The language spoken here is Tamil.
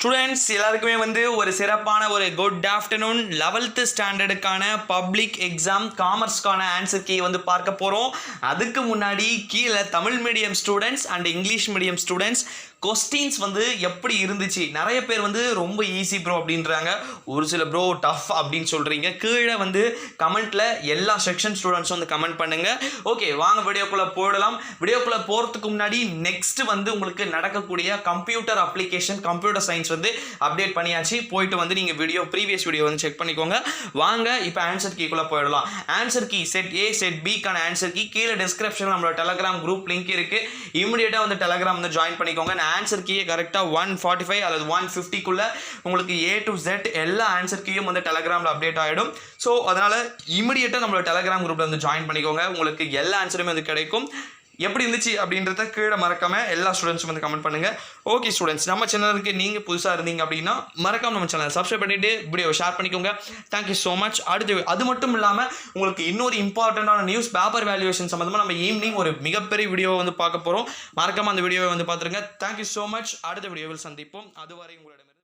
ஸ்டூடெண்ட்ஸ் எல்லாருக்குமே வந்து ஒரு சிறப்பான ஒரு குட் ஆஃப்டர்நூன். 11th ஸ்டாண்டர்டுக்கான பப்ளிக் எக்ஸாம் காமர்ஸ்க்கான ஆன்சர் கீ வந்து பார்க்க போகிறோம். அதுக்கு முன்னாடி கீழே Tamil medium students and English medium students questions வந்து எப்படி இருந்துச்சு. நிறைய பேர் வந்து ரொம்ப ஈஸி ப்ரோ அப்படின்றாங்க, ஒரு சில ப்ரோ டஃப் அப்படின்னு சொல்கிறீங்க. கீழே வந்து கமெண்ட்டில் எல்லா செக்ஷன் ஸ்டூடெண்ட்ஸும் வந்து கமெண்ட் பண்ணுங்கள். ஓகே, வாங்க வீடியோக்குள்ளே போடலாம். வீடியோக்குள்ளே போகிறதுக்கு முன்னாடி நெக்ஸ்ட் வந்து உங்களுக்கு நடக்கக்கூடிய கம்ப்யூட்டர் அப்ளிகேஷன் கம்ப்யூட்டர் சயின்ஸ் வந்து அப்டேட் பண்ணியாச்சு. போயிட்டு வந்து நீங்கள் ப்ரீவியஸ் வீடியோ வந்து செக் பண்ணிக்கோங்க. வாங்க இப்போ ஆன்சர் கீக்குள்ளே போயிடலாம். Answer key set A set பிக்கான ஆன்சர் கீ கீழே டிஸ்கிரிப்ஷனில் நம்மளோட டெலகிராம் குரூப் லிங்க் இருக்குது. இமீடியட்டாக வந்து டெலகிராம் வந்து ஜாயின் பண்ணிக்கோங்க. ஆன்சர் கீயை கரெக்டாக 145 அல்லது 150க்குள்ள உங்களுக்கு A to Z எல்லா ஆன்சர் கீயும் வந்து டெலகிராமில் அப்டேட் ஆகிடும். ஸோ அதனால் இமீடியட்டாக நம்மளோட டெலகிராம் குரூப்பில் வந்து ஜாயின் பண்ணிக்கோங்க. உங்களுக்கு எல்லா ஆன்சருமே வந்து கிடைக்கும். எப்படி இருந்துச்சு அப்படின்றத கீழே மறக்காம எல்லா ஸ்டூடெண்ட்ஸும் வந்து கமெண்ட் பண்ணுங்க. ஓகே ஸ்டூடெண்ட்ஸ், நம்ம சேனலுக்கு நீங்கள் புதுசாக இருந்தீங்க அப்படின்னா மறக்காம நம்ம சேனலை சப்ஸ்கிரைப் பண்ணிட்டு வீடியோவை ஷேர் பண்ணிக்கோங்க. Thank you so much. அடுத்து அது மட்டும் இல்லாமல் உங்களுக்கு இன்னொரு இம்பார்ட்டண்டான நியூஸ் பேப்பர் வேல்யூவேஷன் சம்மந்தமாக நம்ம ஈவினிங் ஒரு மிகப்பெரிய வீடியோவை வந்து பார்க்க போகிறோம். மறக்காம அந்த வீடியோவை வந்து பார்த்துருங்க. Thank you so much. அடுத்த வீடியோவில் சந்திப்போம். அதுவரை உங்களிடம்